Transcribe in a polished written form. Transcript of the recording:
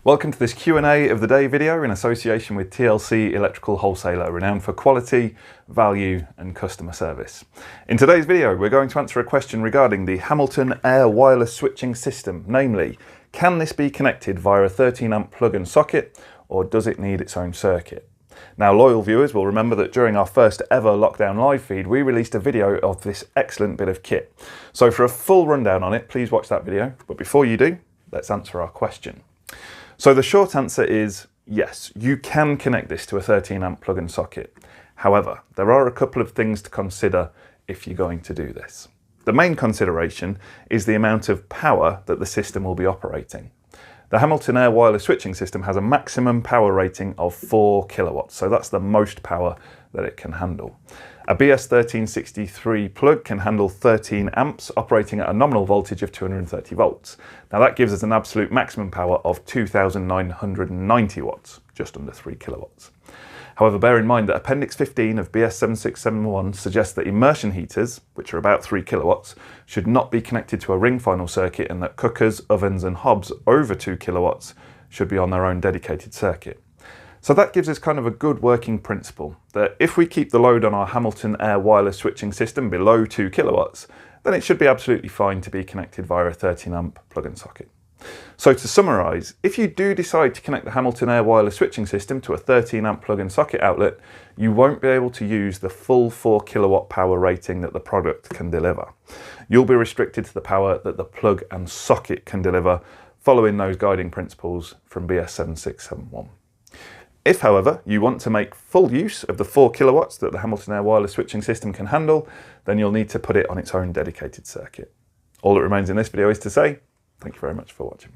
Welcome to this Q&A of the day video in association with TLC Electrical Wholesaler, renowned for quality, value and customer service. In today's video, we're going to answer a question regarding the Hamilton Air wireless switching system, namely, can this be connected via a 13 amp plug and socket, or does it need its own circuit? Now, loyal viewers will remember that during our first ever lockdown live feed, we released a video of this excellent bit of kit. So for a full rundown on it, please watch that video. But before you do, let's answer our question. So the short answer is yes, you can connect this to a 13 amp plug and socket. However, there are a couple of things to consider if you're going to do this. The main consideration is the amount of power that the system will be operating. The Hamilton Air wireless switching system has a maximum power rating of 4 kilowatts, so that's the most power that it can handle. A BS1363 plug can handle 13 amps operating at a nominal voltage of 230 volts. Now that gives us an absolute maximum power of 2,990 watts, just under 3 kilowatts. However, bear in mind that Appendix 15 of BS7671 suggests that immersion heaters, which are about 3 kilowatts, should not be connected to a ring final circuit, and that cookers, ovens and hobs over 2 kilowatts should be on their own dedicated circuit. So that gives us kind of a good working principle that if we keep the load on our Hamilton Air wireless switching system below 2 kilowatts, then it should be absolutely fine to be connected via a 13 amp plug and socket. So to summarise, if you do decide to connect the Hamilton Air wireless switching system to a 13 amp plug and socket outlet, you won't be able to use the full 4 kilowatt power rating that the product can deliver. You'll be restricted to the power that the plug and socket can deliver, following those guiding principles from BS7671. If, however, you want to make full use of the 4 kilowatts that the Hamilton Air wireless switching system can handle, then you'll need to put it on its own dedicated circuit. All that remains in this video is to say, thank you very much for watching.